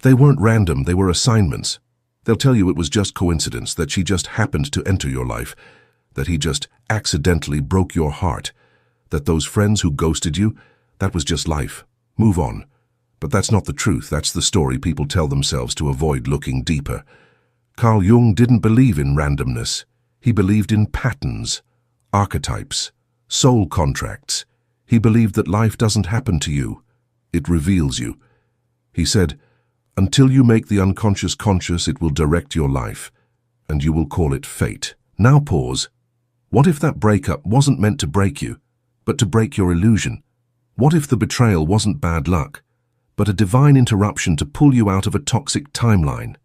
They weren't random, they were assignments. They'll tell you it was just coincidence, that she just happened to enter your life, that he just accidentally broke your heart, that those friends who ghosted you, that was just life. Move on. But that's not the truth, that's the story people tell themselves to avoid looking deeper. Carl Jung didn't believe in randomness. He believed in patterns, archetypes, soul contracts. He believed that life doesn't happen to you. It reveals you. He said, until you make the unconscious conscious, it will direct your life, and you will call it fate. Now pause. What if that breakup wasn't meant to break you, but to break your illusion? What if the betrayal wasn't bad luck, but a divine interruption to pull you out of a toxic timeline?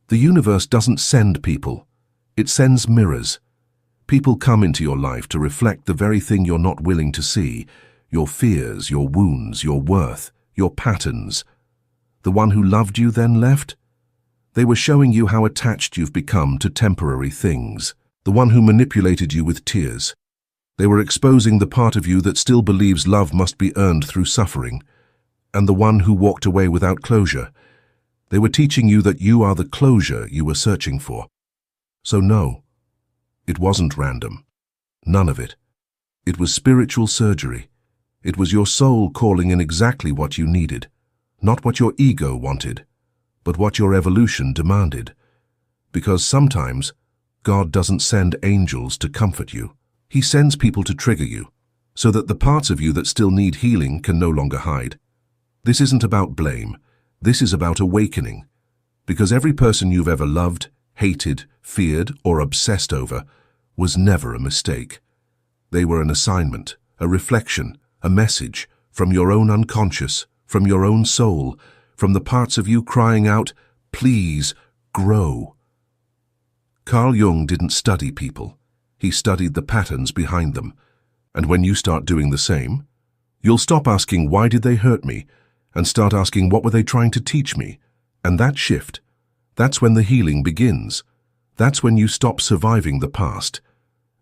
The universe doesn't send people. It sends mirrors. People come into your life to reflect the very thing you're not willing to see, your fears, your wounds, your worth, your patterns. The one who loved you then left? They were showing you how attached you've become to temporary things. The one who manipulated you with tears. They were exposing the part of you that still believes love must be earned through suffering. And the one who walked away without closure. They were teaching you that you are the closure you were searching for. So no, it wasn't random. None of it. It was spiritual surgery. It was your soul calling in exactly what you needed. Not what your ego wanted, but what your evolution demanded. Because sometimes, God doesn't send angels to comfort you. He sends people to trigger you, so that the parts of you that still need healing can no longer hide. This isn't about blame. This is about awakening. Because every person you've ever loved, hated, feared, or obsessed over was never a mistake. They were an assignment, a reflection, a message from your own unconscious, from your own soul, from the parts of you crying out, please, grow. Carl Jung didn't study people. He studied the patterns behind them. And when you start doing the same, you'll stop asking, why did they hurt me? And start asking, what were they trying to teach me? And that shift, that's when the healing begins. That's when you stop surviving the past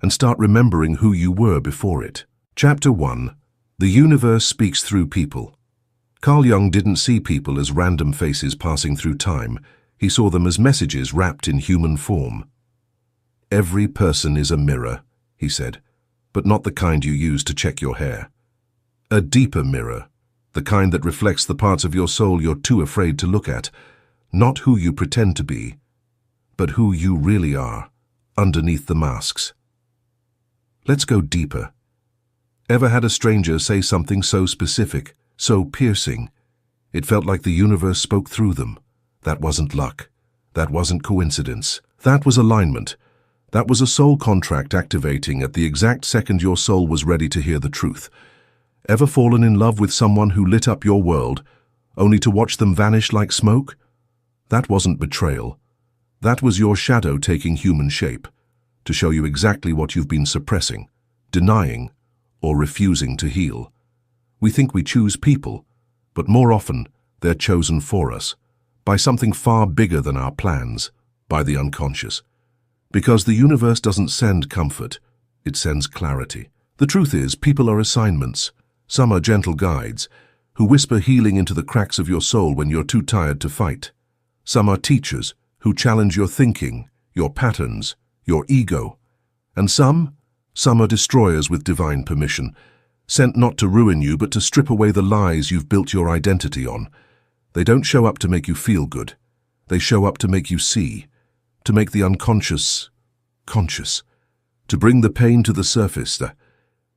and start remembering who you were before it. Chapter 1. The universe speaks through people. Carl Jung didn't see people as random faces passing through time. He saw them as messages wrapped in human form. Every person is a mirror, he said, but not the kind you use to check your hair. A deeper mirror, the kind that reflects the parts of your soul you're too afraid to look at, not who you pretend to be, but who you really are, underneath the masks. Let's go deeper. Ever had a stranger say something so specific, so piercing? It felt like the universe spoke through them. That wasn't luck. That wasn't coincidence. That was alignment. That was a soul contract activating at the exact second your soul was ready to hear the truth. Ever fallen in love with someone who lit up your world, only to watch them vanish like smoke? That wasn't betrayal. That was your shadow taking human shape, to show you exactly what you've been suppressing, denying, or refusing to heal. We think we choose people, but more often they're chosen for us, by something far bigger than our plans, by the unconscious. Because the universe doesn't send comfort, it sends clarity. The truth is, people are assignments. Some are gentle guides, who whisper healing into the cracks of your soul when you're too tired to fight. Some are teachers, who challenge your thinking, your patterns, your ego. And some are destroyers with divine permission, sent not to ruin you but to strip away the lies you've built your identity on. They don't show up to make you feel good. They show up to make you see, to make the unconscious conscious, to bring the pain to the surface,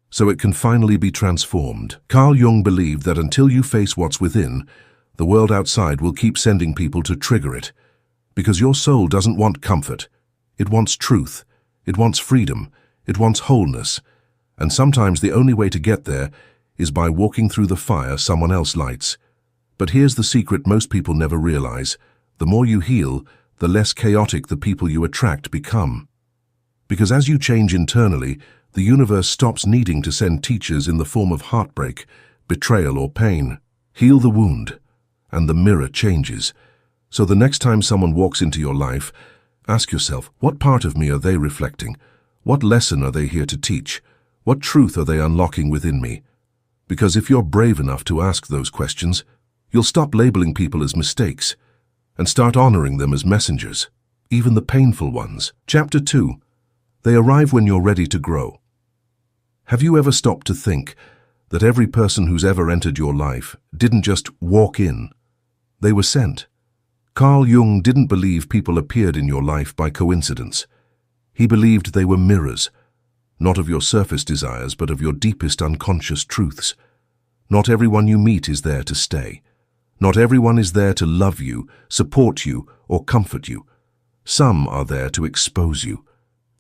so it can finally be transformed. Carl Jung believed that until you face what's within, the world outside will keep sending people to trigger it. Because your soul doesn't want comfort. It wants truth. It wants freedom. It wants wholeness. And sometimes the only way to get there is by walking through the fire someone else lights. But here's the secret most people never realize. The more you heal, the less chaotic the people you attract become. Because as you change internally, the universe stops needing to send teachers in the form of heartbreak, betrayal, or pain. Heal the wound, and the mirror changes. So the next time someone walks into your life, ask yourself, what part of me are they reflecting? What lesson are they here to teach? What truth are they unlocking within me? Because if you're brave enough to ask those questions, You'll stop labeling people as mistakes and start honoring them as messengers, even the painful ones. Chapter 2. They arrive when you're ready to grow. Have you ever stopped to think that every person who's ever entered your life didn't just walk in? They were sent. Carl Jung didn't believe people appeared in your life by coincidence. He believed they were mirrors, not of your surface desires, but of your deepest unconscious truths. Not everyone you meet is there to stay. Not everyone is there to love you, support you, or comfort you. Some are there to expose you,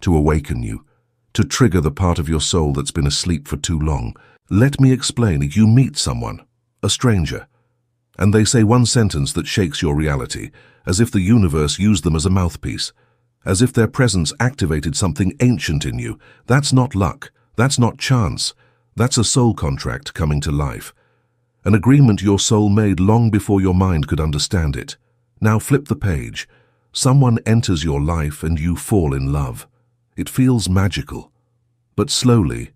to awaken you, to trigger the part of your soul that's been asleep for too long. Let me explain. You meet someone, a stranger, and they say one sentence that shakes your reality, as if the universe used them as a mouthpiece, as if their presence activated something ancient in you. That's not luck. That's not chance. That's a soul contract coming to life. An agreement your soul made long before your mind could understand it. Now flip the page. Someone enters your life and you fall in love. It feels magical, but slowly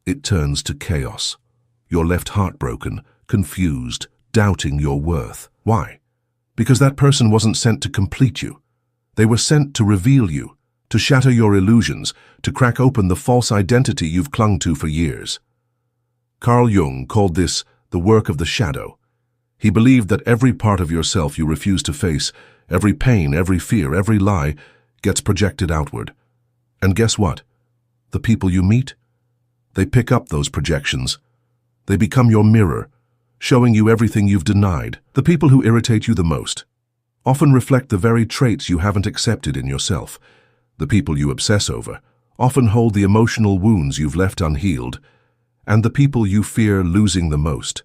it turns to chaos. You're left heartbroken, confused, doubting your worth. Why? Because that person wasn't sent to complete you. They were sent to reveal you, to shatter your illusions, to crack open the false identity you've clung to for years. Carl Jung called this the work of the shadow. He believed that every part of yourself you refuse to face, every pain, every fear, every lie, gets projected outward. And guess what? The people you meet, they pick up those projections. They become your mirror, showing you everything you've denied. The people who irritate you the most often reflect the very traits you haven't accepted in yourself. The people you obsess over often hold the emotional wounds you've left unhealed. And the people you fear losing the most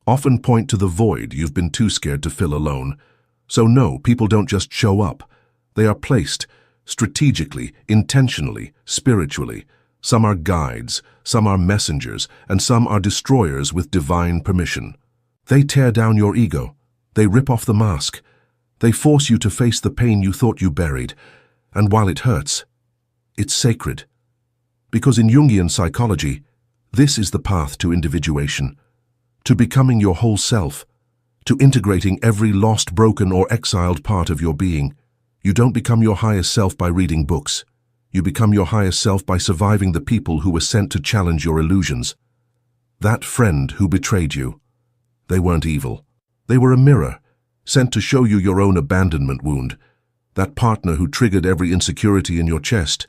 often point to the void you've been too scared to fill alone. So no, people don't just show up. They are placed strategically, intentionally, spiritually. Some are guides, some are messengers, and some are destroyers with divine permission. They tear down your ego. They rip off the mask. They force you to face the pain you thought you buried. And while it hurts, it's sacred. Because in Jungian psychology, this is the path to individuation, to becoming your whole self, to integrating every lost, broken, or exiled part of your being. You don't become your highest self by reading books. You become your highest self by surviving the people who were sent to challenge your illusions. That friend who betrayed you, they weren't evil. They were a mirror, sent to show you your own abandonment wound. That partner who triggered every insecurity in your chest,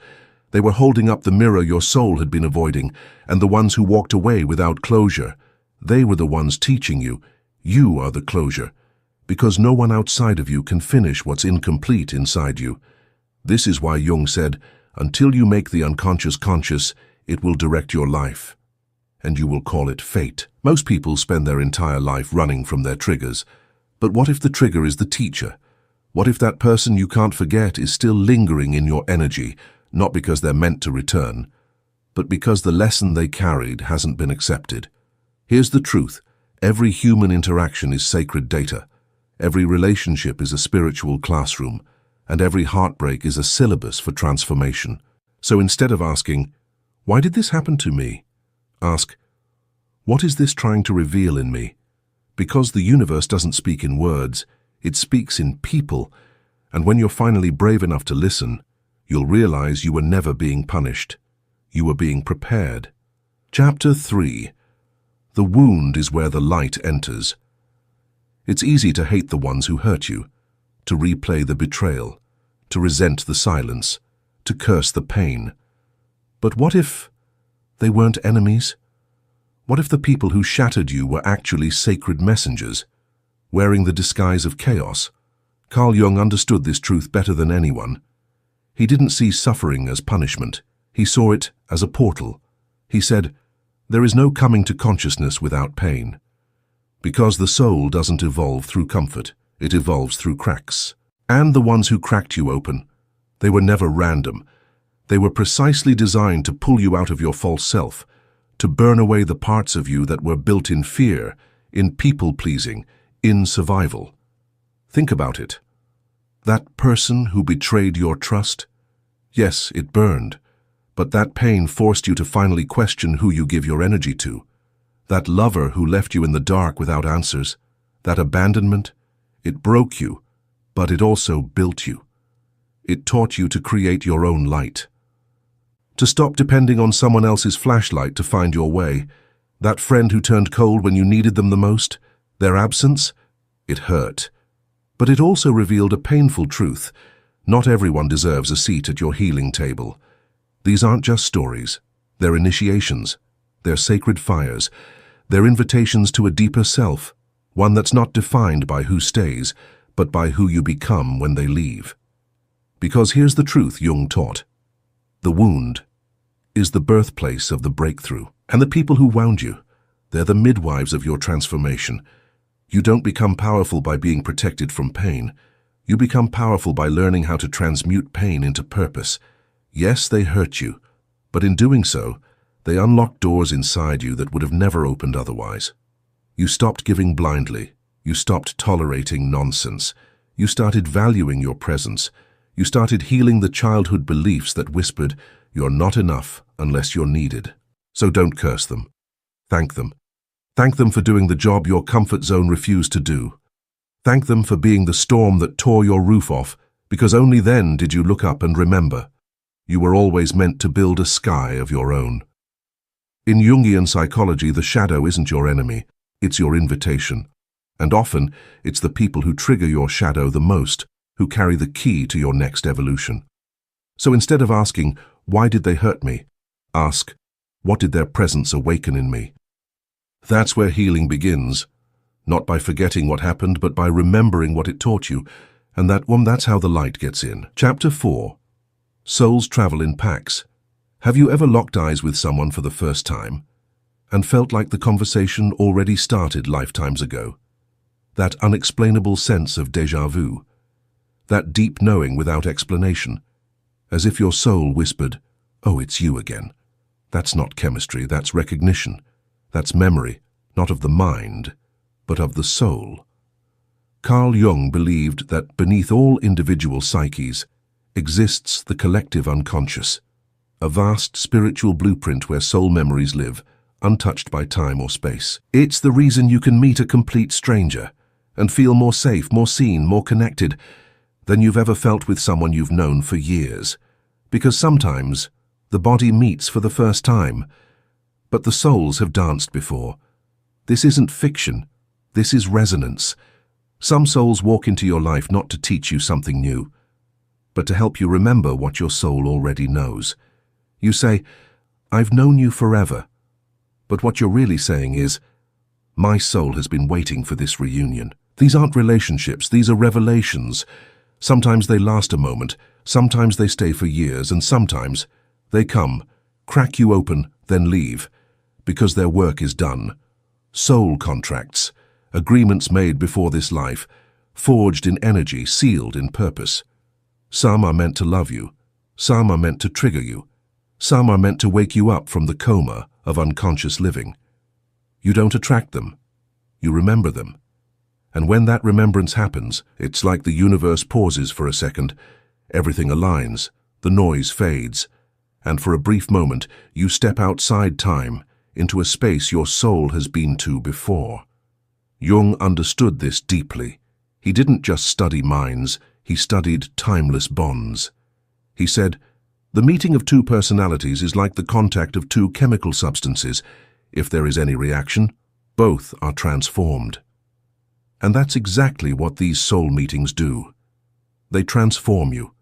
they were holding up the mirror your soul had been avoiding, and the ones who walked away without closure, they were the ones teaching you. You are the closure, because no one outside of you can finish what's incomplete inside you. This is why Jung said, until you make the unconscious conscious, it will direct your life, and you will call it fate. Most people spend their entire life running from their triggers, but what if the trigger is the teacher? What if that person you can't forget is still lingering in your energy, not because they're meant to return, but because the lesson they carried hasn't been accepted? Here's the truth. Every human interaction is sacred data. Every relationship is a spiritual classroom, and every heartbreak is a syllabus for transformation. So instead of asking, why did this happen to me? Ask, what is this trying to reveal in me? Because the universe doesn't speak in words, it speaks in people, and when you're finally brave enough to listen, you'll realize you were never being punished. You were being prepared. Chapter 3. The wound is where the light enters. It's easy to hate the ones who hurt you, to replay the betrayal, to resent the silence, to curse the pain. But what if they weren't enemies? What if the people who shattered you were actually sacred messengers, wearing the disguise of chaos? Carl Jung understood this truth better than anyone. He didn't see suffering as punishment. He saw it as a portal. He said, there is no coming to consciousness without pain. Because the soul doesn't evolve through comfort, it evolves through cracks. And the ones who cracked you open, they were never random. They were precisely designed to pull you out of your false self, to burn away the parts of you that were built in fear, in people-pleasing, in survival. Think about it. That person who betrayed your trust? Yes, it burned, but that pain forced you to finally question who you give your energy to. That lover who left you in the dark without answers, That abandonment, it broke you, but it also built you. It taught you to create your own light. To stop depending on someone else's flashlight to find your way. That friend who turned cold when you needed them the most, their absence, it hurt. But it also revealed a painful truth. Not everyone deserves a seat at your healing table. These aren't just stories. They're initiations. They're sacred fires. They're invitations to a deeper self, one that's not defined by who stays, but by who you become when they leave. Because here's the truth Jung taught. The wound is the birthplace of the breakthrough. And the people who wound you, they're the midwives of your transformation. You don't become powerful by being protected from pain. You become powerful by learning how to transmute pain into purpose. Yes, they hurt you, but in doing so, they unlocked doors inside you that would have never opened otherwise. You stopped giving blindly. You stopped tolerating nonsense. You started valuing your presence. You started healing the childhood beliefs that whispered, "You're not enough unless you're needed." So don't curse them. Thank them. Thank them for doing the job your comfort zone refused to do. Thank them for being the storm that tore your roof off, because only then did you look up and remember. You were always meant to build a sky of your own. In Jungian psychology, the shadow isn't your enemy, it's your invitation. And often, it's the people who trigger your shadow the most who carry the key to your next evolution. So instead of asking, "Why did they hurt me?" ask, "What did their presence awaken in me?" That's where healing begins, not by forgetting what happened, but by remembering what it taught you, and that's how the light gets in. Chapter 4. Souls travel in packs. Have you ever locked eyes with someone for the first time and felt like the conversation already started lifetimes ago? That unexplainable sense of déjà vu, that deep knowing without explanation, as if your soul whispered, "Oh, it's you again." That's not chemistry, that's recognition. That's memory, not of the mind, but of the soul. Carl Jung believed that beneath all individual psyches exists the collective unconscious, a vast spiritual blueprint where soul memories live, untouched by time or space. It's the reason you can meet a complete stranger and feel more safe, more seen, more connected than you've ever felt with someone you've known for years. Because sometimes the body meets for the first time, but the souls have danced before. This isn't fiction, this is resonance. Some souls walk into your life not to teach you something new, but to help you remember what your soul already knows. You say, "I've known you forever," but what you're really saying is, "My soul has been waiting for this reunion." These aren't relationships, these are revelations. Sometimes they last a moment, sometimes they stay for years, and sometimes they come, crack you open, then leave, because their work is done. Soul contracts, agreements made before this life, forged in energy, sealed in purpose. Some are meant to love you, some are meant to trigger you, some are meant to wake you up from the coma of unconscious living. You don't attract them, you remember them. And when that remembrance happens, it's like the universe pauses for a second, everything aligns, the noise fades, and for a brief moment you step outside time into a space your soul has been to before. Jung understood this deeply. He didn't just study minds, he studied timeless bonds. He said, "The meeting of two personalities is like the contact of two chemical substances. If there is any reaction, both are transformed." And that's exactly what these soul meetings do. They transform you,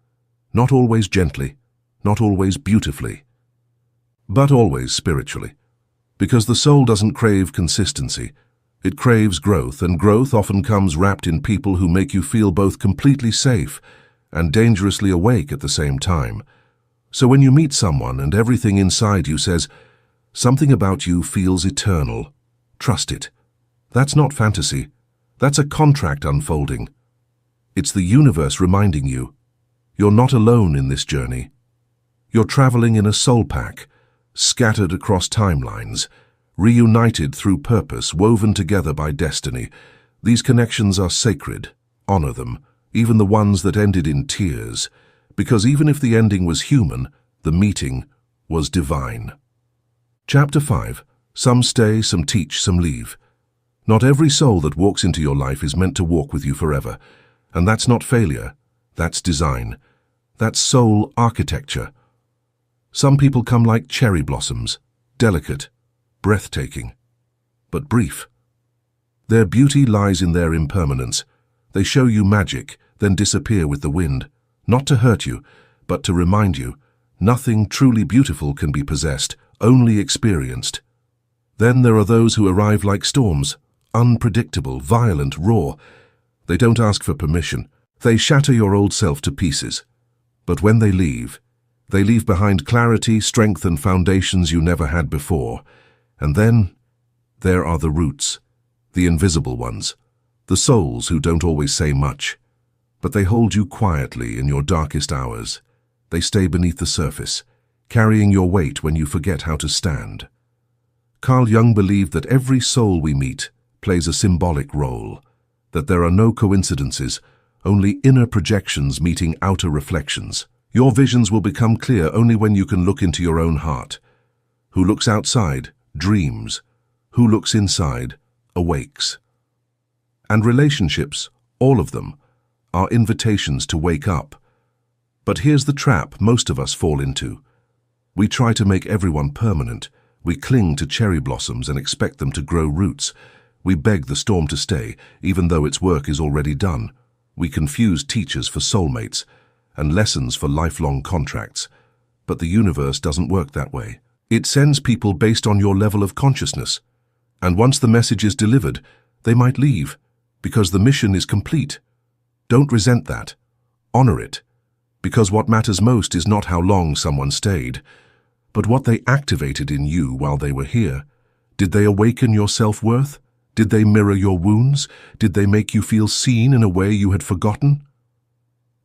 not always gently, not always beautifully, but always spiritually. Because the soul doesn't crave consistency, it craves growth, and growth often comes wrapped in people who make you feel both completely safe and dangerously awake at the same time. So when you meet someone and everything inside you says, "Something about you feels eternal," trust it. That's not fantasy. That's a contract unfolding. It's the universe reminding you, you're not alone in this journey. You're traveling in a soul pack, scattered across timelines, reunited through purpose, woven together by destiny. These connections are sacred. Honor them, even the ones that ended in tears, because even if the ending was human, the meeting was divine. Chapter 5. Some stay, some teach, some leave. Not every soul that walks into your life is meant to walk with you forever. And that's not failure, that's design. That's soul architecture. Some people come like cherry blossoms, delicate, breathtaking, but brief. Their beauty lies in their impermanence. They show you magic, then disappear with the wind, not to hurt you, but to remind you, nothing truly beautiful can be possessed, only experienced. Then there are those who arrive like storms, unpredictable, violent, raw. They don't ask for permission. They shatter your old self to pieces. But when they leave behind clarity, strength, and foundations you never had before. And then there are the roots, the invisible ones, the souls who don't always say much, but they hold you quietly in your darkest hours. They stay beneath the surface, carrying your weight when you forget how to stand. Carl Jung believed that every soul we meet plays a symbolic role, that there are no coincidences, only inner projections meeting outer reflections. Your visions will become clear only when you can look into your own heart. Who looks outside dreams. Who looks inside awakes. And relationships, all of them, are invitations to wake up. But here's the trap most of us fall into. We try to make everyone permanent. We cling to cherry blossoms and expect them to grow roots. We beg the storm to stay, even though its work is already done. We confuse teachers for soulmates and lessons for lifelong contracts. But the universe doesn't work that way. It sends people based on your level of consciousness. And once the message is delivered, they might leave, because the mission is complete. Don't resent that. Honor it. Because what matters most is not how long someone stayed, but what they activated in you while they were here. Did they awaken your self-worth? Did they mirror your wounds? Did they make you feel seen in a way you had forgotten?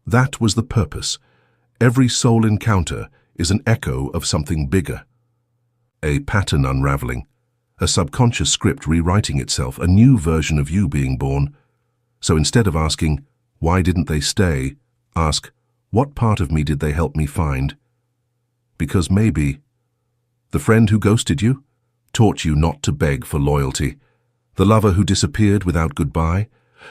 That was the purpose. Every soul encounter is an echo of something bigger. A pattern unraveling, a subconscious script rewriting itself, a new version of you being born. So instead of asking, why didn't they stay, ask, what part of me did they help me find? Because maybe the friend who ghosted you taught you not to beg for loyalty. The lover who disappeared without goodbye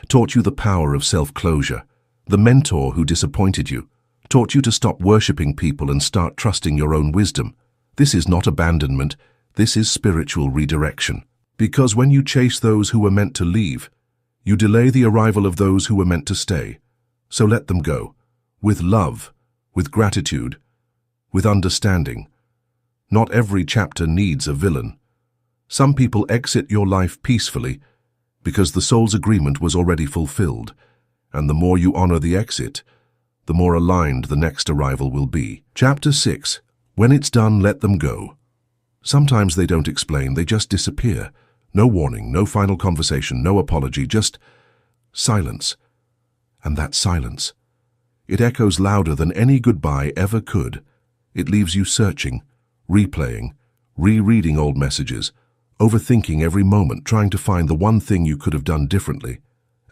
taught you the power of self-closure. The mentor who disappointed you taught you to stop worshipping people and start trusting your own wisdom. This is not abandonment, this is spiritual redirection. Because when you chase those who were meant to leave, you delay the arrival of those who were meant to stay. So let them go, with love, with gratitude, with understanding. Not every chapter needs a villain. Some people exit your life peacefully because the soul's agreement was already fulfilled, and the more you honor the exit, the more aligned the next arrival will be. Chapter 6. When it's done, let them go. Sometimes they don't explain, they just disappear. No warning, no final conversation, no apology, just silence. And that silence, it echoes louder than any goodbye ever could. It leaves you searching, replaying, rereading old messages, overthinking every moment, trying to find the one thing you could have done differently,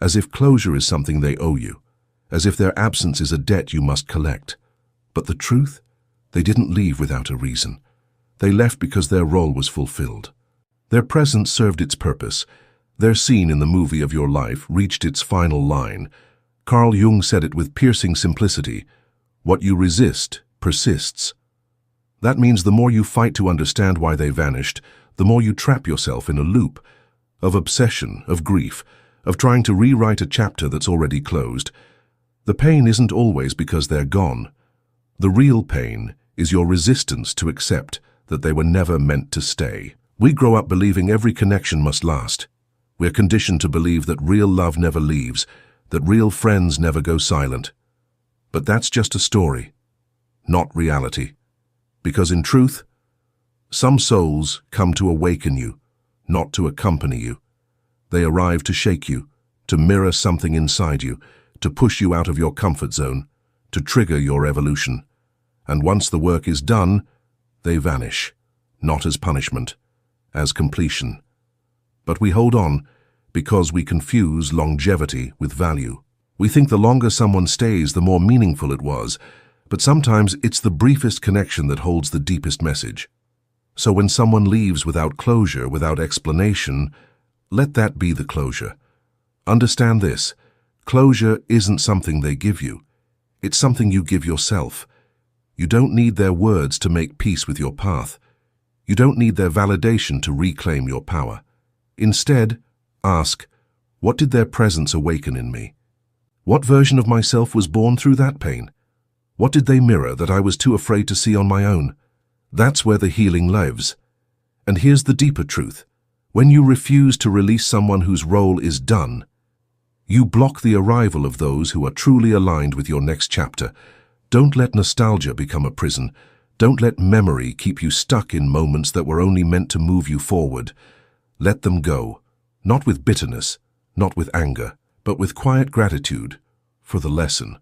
as if closure is something they owe you, as if their absence is a debt you must collect. But the truth? They didn't leave without a reason. They left because their role was fulfilled. Their presence served its purpose. Their scene in the movie of your life reached its final line. Carl Jung said it with piercing simplicity. What you resist persists. That means the more you fight to understand why they vanished, the more you trap yourself in a loop of obsession, of grief, of trying to rewrite a chapter that's already closed. The pain isn't always because they're gone. The real pain is your resistance to accept that they were never meant to stay. We grow up believing every connection must last. We're conditioned to believe that real love never leaves, that real friends never go silent. But that's just a story, not reality. Because in truth, some souls come to awaken you, not to accompany you. They arrive to shake you, to mirror something inside you, to push you out of your comfort zone, to trigger your evolution. And once the work is done, they vanish, not as punishment, as completion. But we hold on because we confuse longevity with value. We think the longer someone stays, the more meaningful it was, but sometimes it's the briefest connection that holds the deepest message. So when someone leaves without closure, without explanation, Let that be the closure. Understand this. Closure isn't something they give you. It's something you give yourself. You don't need their words to make peace with your path. You don't need their validation to reclaim your power. Instead, ask, what did their presence awaken in me? What version of myself was born through that pain? What did they mirror that I was too afraid to see on my own? That's where the healing lives. And here's the deeper truth. When you refuse to release someone whose role is done, you block the arrival of those who are truly aligned with your next chapter. Don't let nostalgia become a prison. Don't let memory keep you stuck in moments that were only meant to move you forward. Let them go, not with bitterness, not with anger, but with quiet gratitude for the lesson.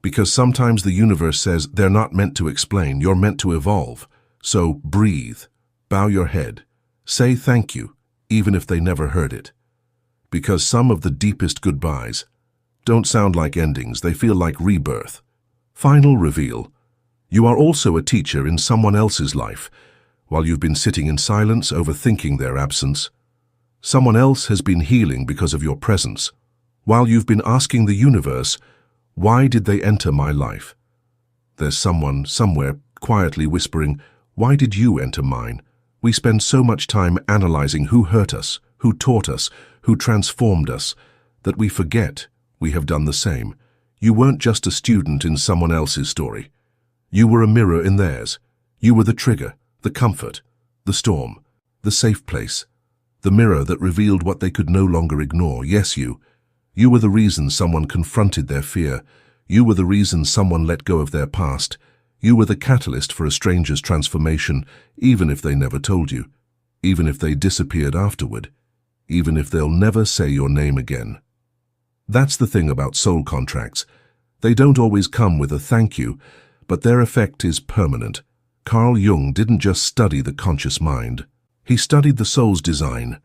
Because sometimes the universe says they're not meant to explain, you're meant to evolve. So breathe, bow your head, say thank you, even if they never heard it. Because some of the deepest goodbyes don't sound like endings, they feel like rebirth. Final reveal. You are also a teacher in someone else's life. While you've been sitting in silence, overthinking their absence, someone else has been healing because of your presence. While you've been asking the universe, why did they enter my life? There's someone somewhere quietly whispering, why did you enter mine? We spend so much time analyzing who hurt us, who taught us, who transformed us, that we forget we have done the same. You weren't just a student in someone else's story. You were a mirror in theirs. You were the trigger, the comfort, the storm, the safe place, the mirror that revealed what they could no longer ignore. Yes, you. You were the reason someone confronted their fear. You were the reason someone let go of their past. You were the catalyst for a stranger's transformation, even if they never told you, even if they disappeared afterward, even if they'll never say your name again. That's the thing about soul contracts. They don't always come with a thank you, but their effect is permanent. Carl Jung didn't just study the conscious mind. He studied the soul's design,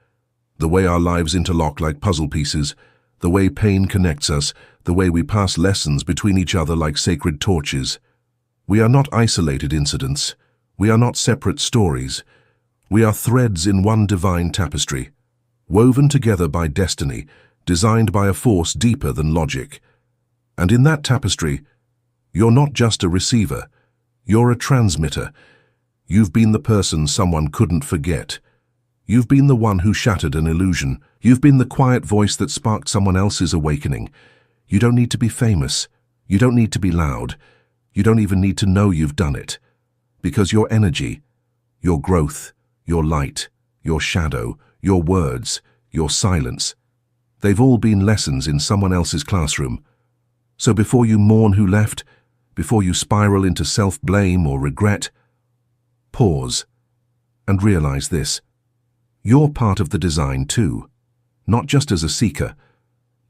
the way our lives interlock like puzzle pieces, the way pain connects us, the way we pass lessons between each other like sacred torches. We are not isolated incidents. We are not separate stories. We are threads in one divine tapestry, woven together by destiny, designed by a force deeper than logic. And in that tapestry, you're not just a receiver, you're a transmitter. You've been the person someone couldn't forget. You've been the one who shattered an illusion. You've been the quiet voice that sparked someone else's awakening. You don't need to be famous. You don't need to be loud. You don't even need to know you've done it. Because your energy, your growth, your light, your shadow, your words, your silence, they've all been lessons in someone else's classroom. So before you mourn who left, before you spiral into self-blame or regret, pause and realize this. You're part of the design too, not just as a seeker,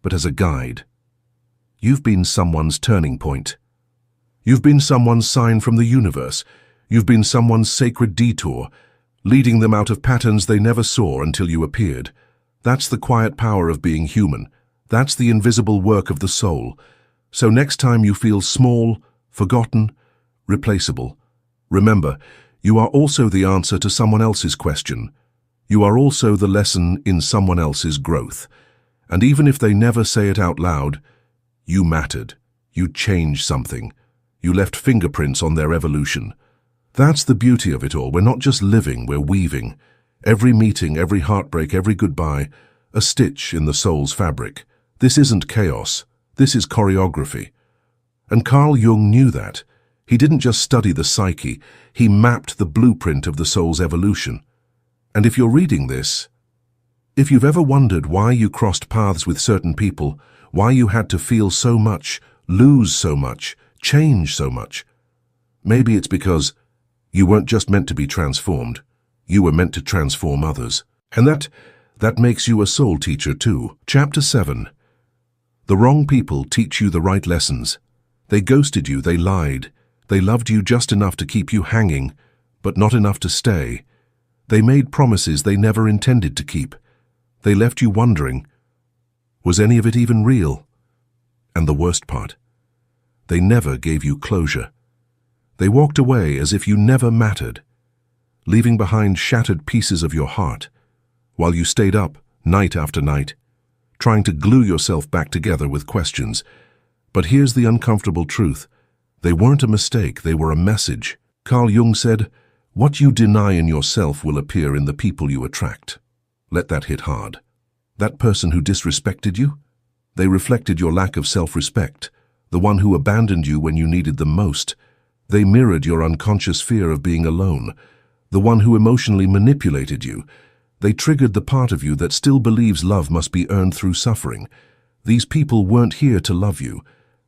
but as a guide. You've been someone's turning point. You've been someone's sign from the universe. You've been someone's sacred detour, leading them out of patterns they never saw until you appeared. That's the quiet power of being human. That's the invisible work of the soul. So next time you feel small, forgotten, replaceable, remember, you are also the answer to someone else's question. You are also the lesson in someone else's growth. And even if they never say it out loud, you mattered. You changed something. You left fingerprints on their evolution. That's the beauty of it all. We're not just living, we're weaving. Every meeting, every heartbreak, every goodbye, a stitch in the soul's fabric. This isn't chaos. This is choreography. And Carl Jung knew that. He didn't just study the psyche, he mapped the blueprint of the soul's evolution. And if you're reading this, if you've ever wondered why you crossed paths with certain people, why you had to feel so much, lose so much, change so much, maybe it's because you weren't just meant to be transformed, you were meant to transform others. And that makes you a soul teacher too. Chapter 7. The wrong people teach you the right lessons. They ghosted you, they lied. They loved you just enough to keep you hanging, but not enough to stay. They made promises they never intended to keep. They left you wondering, was any of it even real? And the worst part, they never gave you closure. They walked away as if you never mattered, leaving behind shattered pieces of your heart, while you stayed up, night after night, trying to glue yourself back together with questions. But here's the uncomfortable truth. They weren't a mistake, they were a message. Carl Jung said, "What you deny in yourself will appear in the people you attract." Let that hit hard. That person who disrespected you? They reflected your lack of self-respect, the one who abandoned you when you needed them most. They mirrored your unconscious fear of being alone, the one who emotionally manipulated you. They triggered the part of you that still believes love must be earned through suffering. These people weren't here to love you.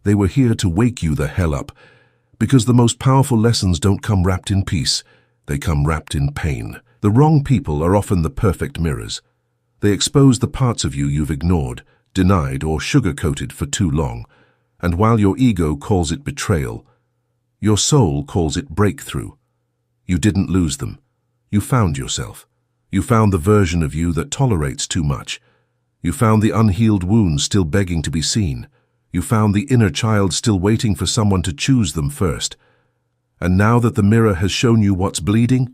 They were here to wake you the hell up. Because the most powerful lessons don't come wrapped in peace, they come wrapped in pain. The wrong people are often the perfect mirrors. They expose the parts of you you've ignored, denied, or sugar-coated for too long. And while your ego calls it betrayal, your soul calls it breakthrough. You didn't lose them. You found yourself. You found the version of you that tolerates too much. You found the unhealed wounds still begging to be seen. You found the inner child still waiting for someone to choose them first. And now that the mirror has shown you what's bleeding,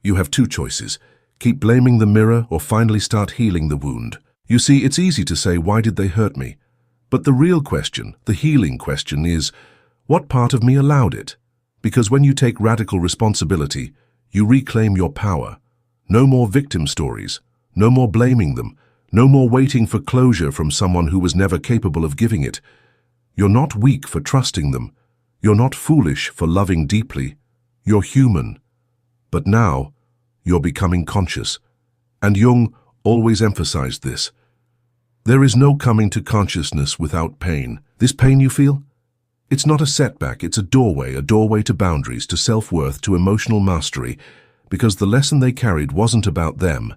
you have two choices. Keep blaming the mirror or finally start healing the wound. You see, it's easy to say, why did they hurt me? But the real question, the healing question is, what part of me allowed it? Because when you take radical responsibility, you reclaim your power. No more victim stories. No more blaming them. No more waiting for closure from someone who was never capable of giving it. You're not weak for trusting them. You're not foolish for loving deeply. You're human. But now, you're becoming conscious. And Jung always emphasized this. There is no coming to consciousness without pain. This pain you feel? It's not a setback, it's a doorway to boundaries, to self-worth, to emotional mastery, because the lesson they carried wasn't about them.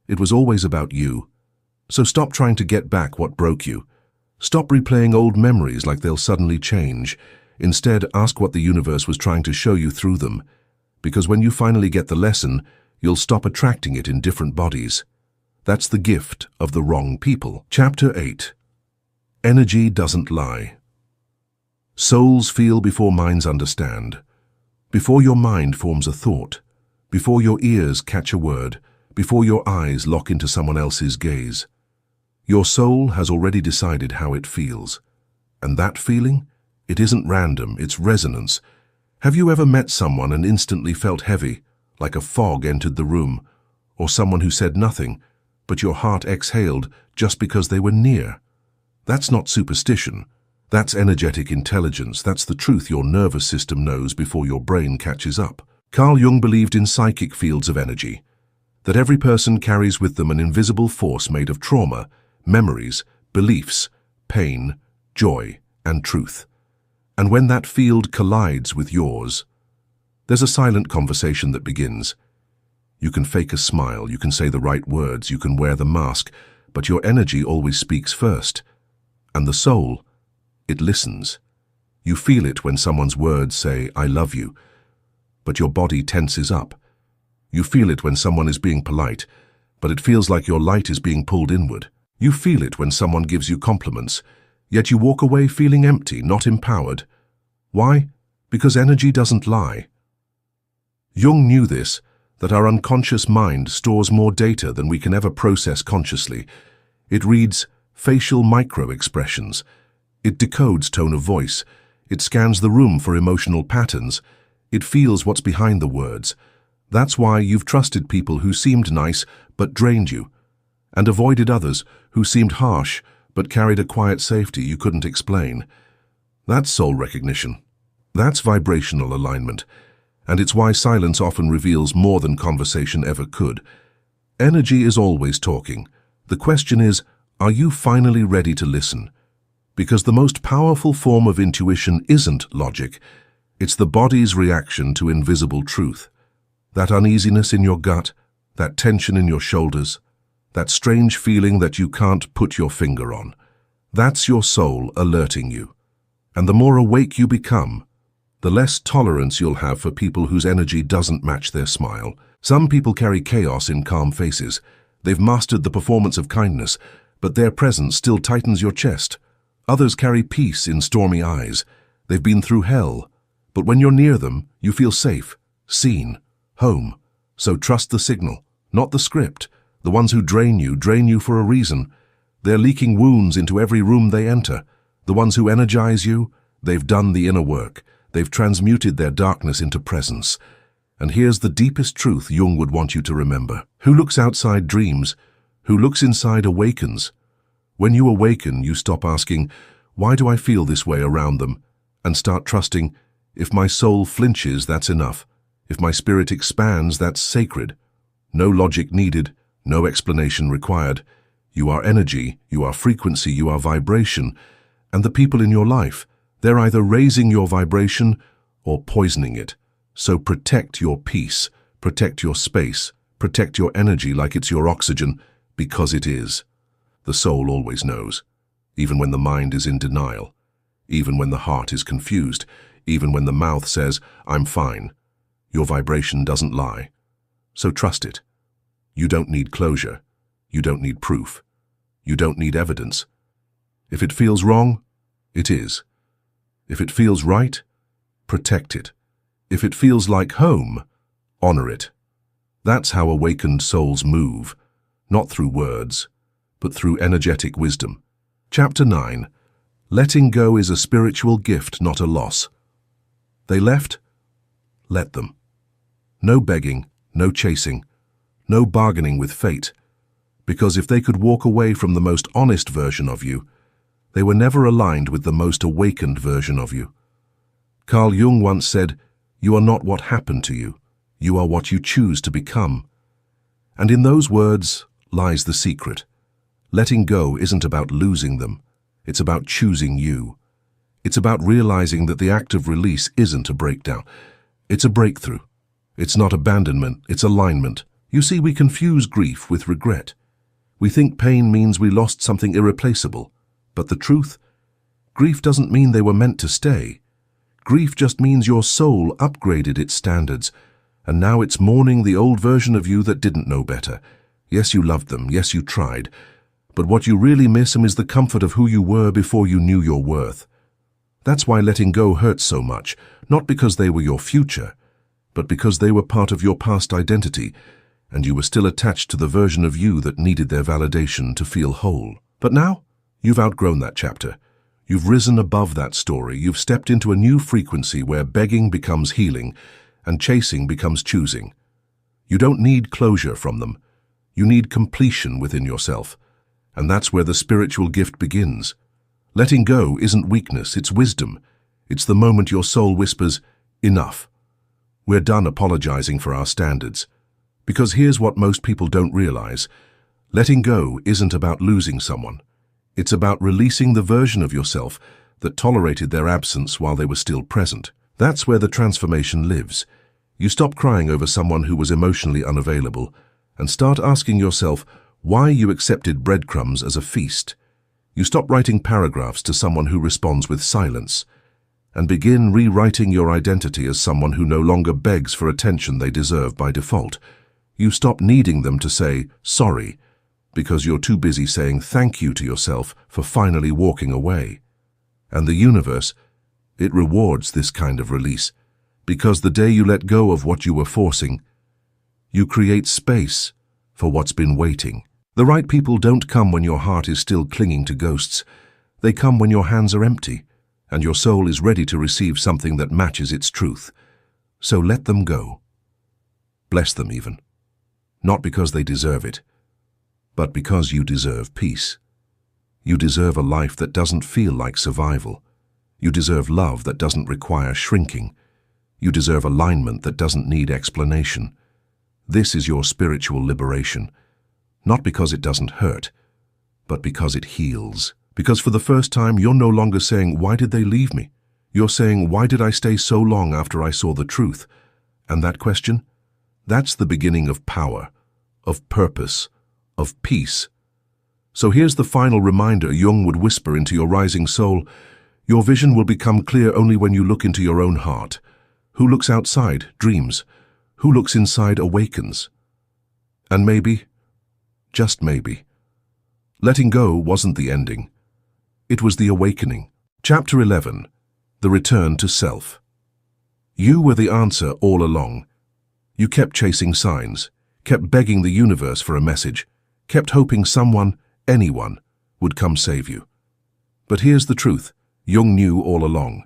It was always about you. So stop trying to get back what broke you. Stop replaying old memories like they'll suddenly change. Instead, ask what the universe was trying to show you through them. Because when you finally get the lesson, you'll stop attracting it in different bodies. That's the gift of the wrong people. Chapter 8. Energy doesn't lie. Souls feel before minds understand. Before your mind forms a thought. Before your ears catch a word. Before your eyes lock into someone else's gaze. Your soul has already decided how it feels. And that feeling? It isn't random, it's resonance. Have you ever met someone and instantly felt heavy, like a fog entered the room? Or someone who said nothing, but your heart exhaled just because they were near? That's not superstition. That's energetic intelligence. That's the truth your nervous system knows before your brain catches up. Carl Jung believed in psychic fields of energy, that every person carries with them an invisible force made of trauma, memories, beliefs, pain, joy, and truth. And when that field collides with yours, there's a silent conversation that begins. You can fake a smile, you can say the right words, you can wear the mask, but your energy always speaks first. And the soul, it listens. You feel it when someone's words say, "I love you," but your body tenses up. You feel it when someone is being polite, but it feels like your light is being pulled inward. You feel it when someone gives you compliments, yet you walk away feeling empty, not empowered. Why? Because energy doesn't lie. Jung knew this, that our unconscious mind stores more data than we can ever process consciously. It reads facial micro-expressions. It decodes tone of voice. It scans the room for emotional patterns. It feels what's behind the words. That's why you've trusted people who seemed nice but drained you, and avoided others who seemed harsh but carried a quiet safety you couldn't explain. That's soul recognition. That's vibrational alignment. And it's why silence often reveals more than conversation ever could. Energy is always talking. The question is, are you finally ready to listen? Because the most powerful form of intuition isn't logic. It's the body's reaction to invisible truth. That uneasiness in your gut, that tension in your shoulders, that strange feeling that you can't put your finger on. That's your soul alerting you. And the more awake you become, the less tolerance you'll have for people whose energy doesn't match their smile. Some people carry chaos in calm faces. They've mastered the performance of kindness, but their presence still tightens your chest. Others carry peace in stormy eyes. They've been through hell, but when you're near them, you feel safe, seen, home. So trust the signal, not the script. The ones who drain you for a reason. They're leaking wounds into every room they enter. The ones who energize you, they've done the inner work. They've transmuted their darkness into presence. And here's the deepest truth Jung would want you to remember. Who looks outside dreams. Who looks inside awakens. When you awaken, you stop asking, why do I feel this way around them? And start trusting, if my soul flinches, that's enough. If my spirit expands, that's sacred. No logic needed, no explanation required. You are energy, you are frequency, you are vibration. And the people in your life, they're either raising your vibration or poisoning it. So protect your peace, protect your space, protect your energy like it's your oxygen, because it is. The soul always knows, even when the mind is in denial, even when the heart is confused, even when the mouth says, I'm fine. Your vibration doesn't lie. So trust it. You don't need closure. You don't need proof. You don't need evidence. If it feels wrong, it is. If it feels right, protect it. If it feels like home, honor it. That's how awakened souls move, not through words, but through energetic wisdom. Chapter 9. Letting go is a spiritual gift, not a loss. They left? Let them. No begging, no chasing, no bargaining with fate, because if they could walk away from the most honest version of you, they were never aligned with the most awakened version of you. Carl Jung once said, you are not what happened to you, you are what you choose to become. And in those words lies the secret. Letting go isn't about losing them, it's about choosing you. It's about realizing that the act of release isn't a breakdown, it's a breakthrough. It's not abandonment, it's alignment. You see, we confuse grief with regret. We think pain means we lost something irreplaceable. But the truth? Grief doesn't mean they were meant to stay. Grief just means your soul upgraded its standards, and now it's mourning the old version of you that didn't know better. Yes, you loved them, yes, you tried. But what you really miss is the comfort of who you were before you knew your worth. That's why letting go hurts so much, not because they were your future, but because they were part of your past identity, and you were still attached to the version of you that needed their validation to feel whole. But now, you've outgrown that chapter. You've risen above that story. You've stepped into a new frequency where begging becomes healing and chasing becomes choosing. You don't need closure from them. You need completion within yourself. And that's where the spiritual gift begins. Letting go isn't weakness, it's wisdom. It's the moment your soul whispers, enough. We're done apologizing for our standards. Because here's what most people don't realize. Letting go isn't about losing someone. It's about releasing the version of yourself that tolerated their absence while they were still present. That's where the transformation lives. You stop crying over someone who was emotionally unavailable and start asking yourself why you accepted breadcrumbs as a feast. You stop writing paragraphs to someone who responds with silence and begin rewriting your identity as someone who no longer begs for attention they deserve by default. You stop needing them to say sorry because you're too busy saying thank you to yourself for finally walking away. And the universe, it rewards this kind of release, because the day you let go of what you were forcing, you create space for what's been waiting. The right people don't come when your heart is still clinging to ghosts. They come when your hands are empty, and your soul is ready to receive something that matches its truth. So let them go. Bless them even. Not because they deserve it, but because you deserve peace. You deserve a life that doesn't feel like survival. You deserve love that doesn't require shrinking. You deserve alignment that doesn't need explanation. This is your spiritual liberation, not because it doesn't hurt, but because it heals. Because for the first time, you're no longer saying, why did they leave me? You're saying, why did I stay so long after I saw the truth? And that question? That's the beginning of power, of purpose, of peace. So here's the final reminder Jung would whisper into your rising soul. Your vision will become clear only when you look into your own heart. Who looks outside dreams. Who looks inside awakens. And maybe, just maybe, letting go wasn't the ending. It was the awakening. Chapter 11. The Return to Self. You were the answer all along. You kept chasing signs, kept begging the universe for a message, kept hoping someone, anyone, would come save you. But here's the truth. Jung knew all along.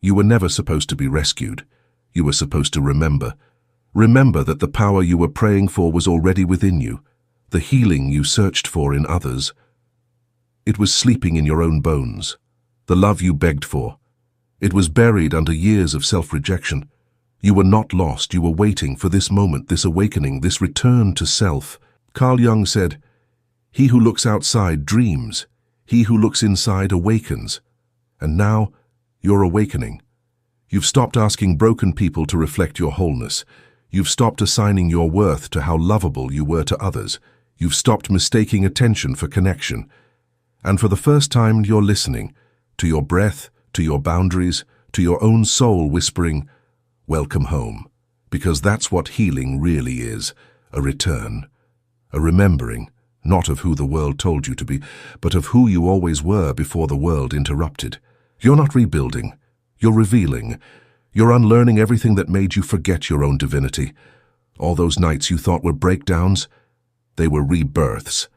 You were never supposed to be rescued. You were supposed to remember. Remember that the power you were praying for was already within you, the healing you searched for in others. It was sleeping in your own bones, the love you begged for. It was buried under years of self-rejection. You were not lost, you were waiting for this moment, this awakening, this return to self. Carl Jung said, "He who looks outside dreams, he who looks inside awakens." And now, you're awakening. You've stopped asking broken people to reflect your wholeness. You've stopped assigning your worth to how lovable you were to others. You've stopped mistaking attention for connection. And for the first time, you're listening to your breath, to your boundaries, to your own soul whispering, "Welcome home." Because that's what healing really is, a return, a remembering, not of who the world told you to be, but of who you always were before the world interrupted. You're not rebuilding, you're revealing. You're unlearning everything that made you forget your own divinity. All those nights you thought were breakdowns, they were rebirths.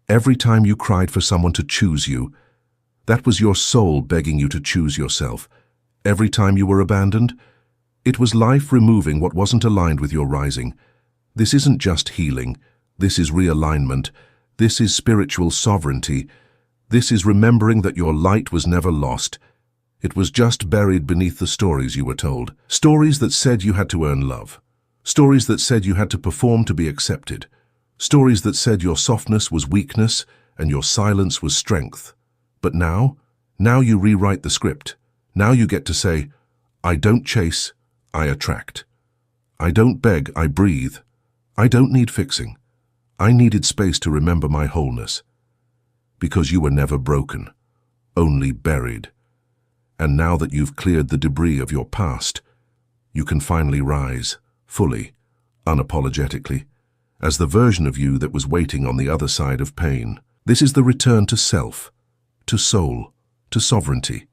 Every time you cried for someone to choose you, that was your soul begging you to choose yourself. Every time you were abandoned, it was life removing what wasn't aligned with your rising. This isn't just healing, this is realignment. This is spiritual sovereignty. This is remembering that your light was never lost. It was just buried beneath the stories you were told. Stories that said you had to earn love. Stories that said you had to perform to be accepted. Stories that said your softness was weakness and your silence was strength. But now you rewrite the script. Now you get to say, "I don't chase, I attract. I don't beg, I breathe. I don't need fixing. I needed space to remember my wholeness." Because you were never broken, only buried. And now that you've cleared the debris of your past, you can finally rise, fully, unapologetically, as the version of you that was waiting on the other side of pain. This is the return to self, to soul, to sovereignty.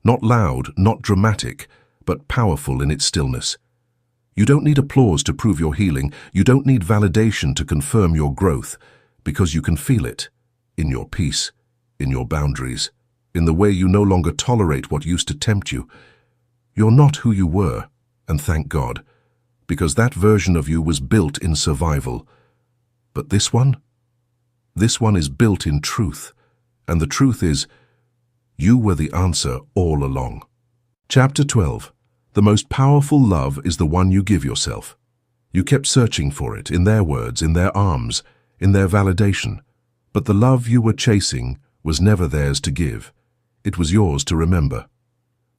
Not loud, not dramatic, but powerful in its stillness. You don't need applause to prove your healing. You don't need validation to confirm your growth, because you can feel it, in your peace, in your boundaries, in the way you no longer tolerate what used to tempt you. You're not who you were, and thank God, because that version of you was built in survival. But this one is built in truth, and the truth is, you were the answer all along. Chapter 12. The most powerful love is the one you give yourself. You kept searching for it, in their words, in their arms, in their validation. But the love you were chasing was never theirs to give. It was yours to remember.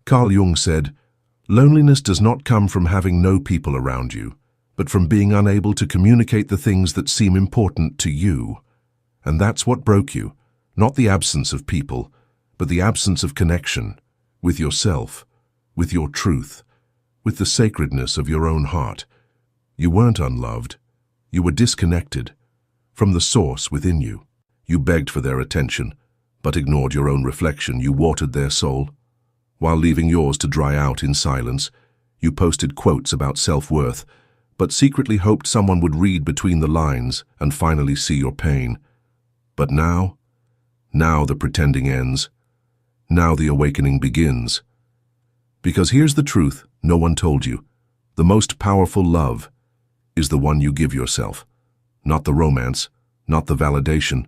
Carl Jung said, "Loneliness does not come from having no people around you, but from being unable to communicate the things that seem important to you." And that's what broke you, not the absence of people, but the absence of connection with yourself, with your truth, with the sacredness of your own heart. You weren't unloved. You were disconnected from the source within you. You begged for their attention, but ignored your own reflection. You watered their soul. While leaving yours to dry out in silence, you posted quotes about self-worth, but secretly hoped someone would read between the lines and finally see your pain. But now the pretending ends. Now the awakening begins. Because here's the truth no one told you. The most powerful love is the one you give yourself. Not the romance, not the validation,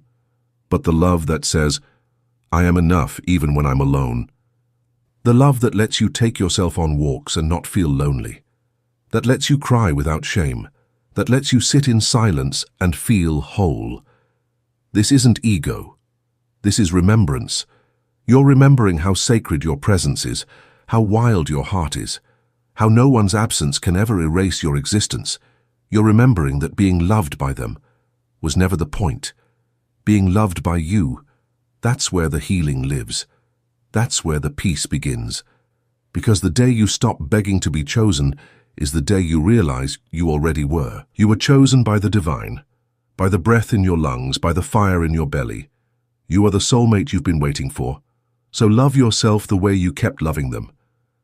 but the love that says, "I am enough even when I'm alone." The love that lets you take yourself on walks and not feel lonely. That lets you cry without shame. That lets you sit in silence and feel whole. This isn't ego. This is remembrance. You're remembering how sacred your presence is, how wild your heart is, how no one's absence can ever erase your existence. You're remembering that being loved by them was never the point. Being loved by you, that's where the healing lives. That's where the peace begins. Because the day you stop begging to be chosen is the day you realize you already were. You were chosen by the divine, by the breath in your lungs, by the fire in your belly. You are the soulmate you've been waiting for. So love yourself the way you kept loving them.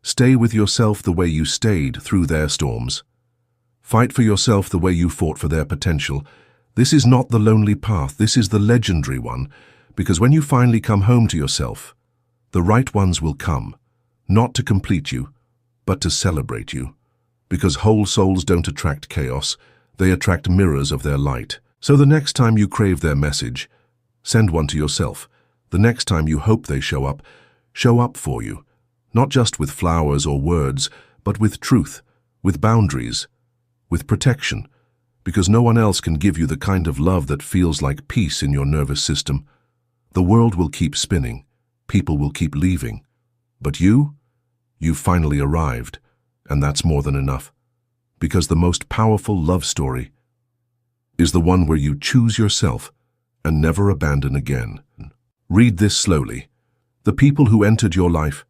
Stay with yourself the way you stayed through their storms. Fight for yourself the way you fought for their potential. This is not the lonely path, this is the legendary one, because when you finally come home to yourself, the right ones will come, not to complete you, but to celebrate you. Because whole souls don't attract chaos, they attract mirrors of their light. So the next time you crave their message, send one to yourself. The next time you hope they show up for you. Not just with flowers or words, but with truth, with boundaries, with protection. Because no one else can give you the kind of love that feels like peace in your nervous system. The world will keep spinning, people will keep leaving. But you've finally arrived, and that's more than enough. Because the most powerful love story is the one where you choose yourself and never abandon again. Read this slowly. The people who entered your life,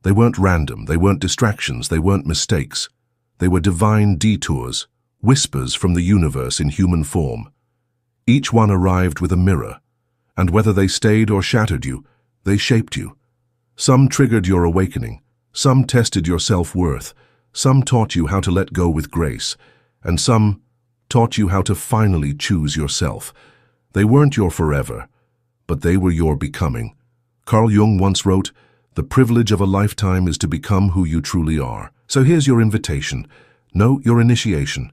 they weren't random, they weren't distractions, they weren't mistakes. They were divine detours, whispers from the universe in human form. Each one arrived with a mirror, and whether they stayed or shattered you, they shaped you. Some triggered your awakening, some tested your self-worth, some taught you how to let go with grace, and some taught you how to finally choose yourself. They weren't your forever, but they were your becoming. Carl Jung once wrote, "The privilege of a lifetime is to become who you truly are." So here's your invitation. No, your initiation.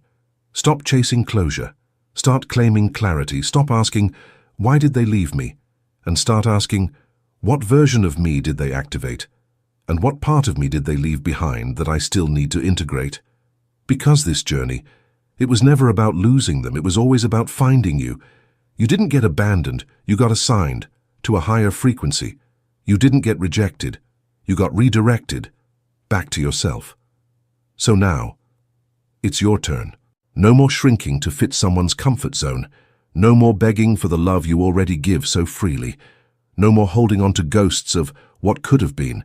Stop chasing closure. Start claiming clarity. Stop asking, why did they leave me? And start asking, what version of me did they activate? And what part of me did they leave behind that I still need to integrate? Because this journey, it was never about losing them, it was always about finding you. You didn't get abandoned, you got assigned to a higher frequency. You didn't get rejected, you got redirected back to yourself. So now, it's your turn. No more shrinking to fit someone's comfort zone. No more begging for the love you already give so freely. No more holding on to ghosts of what could have been.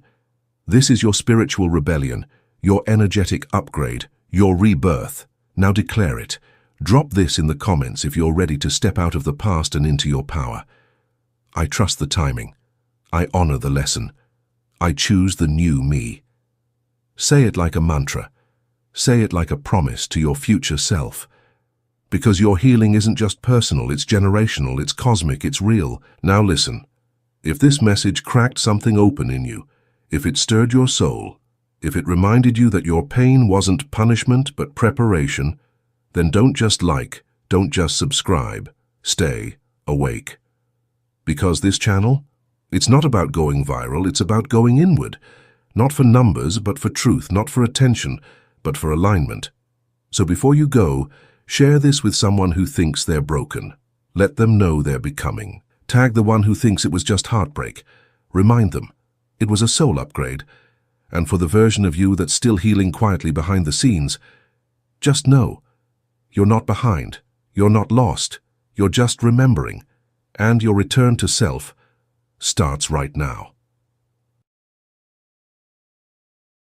This is your spiritual rebellion, your energetic upgrade, your rebirth. Now declare it. Drop this in the comments if you're ready to step out of the past and into your power. I trust the timing. I honor the lesson. I choose the new me. Say it like a mantra. Say it like a promise to your future self. Because your healing isn't just personal, it's generational, it's cosmic, it's real. Now listen. If this message cracked something open in you, if it stirred your soul, if it reminded you that your pain wasn't punishment but preparation, then don't just like, don't just subscribe, stay awake. Because this channel, it's not about going viral, it's about going inward. Not for numbers, but for truth, not for attention, but for alignment. So before you go, share this with someone who thinks they're broken. Let them know they're becoming. Tag the one who thinks it was just heartbreak. Remind them it was a soul upgrade. And for the version of you that's still healing quietly behind the scenes, just know you're not behind, you're not lost, you're just remembering, and your return to self starts right now.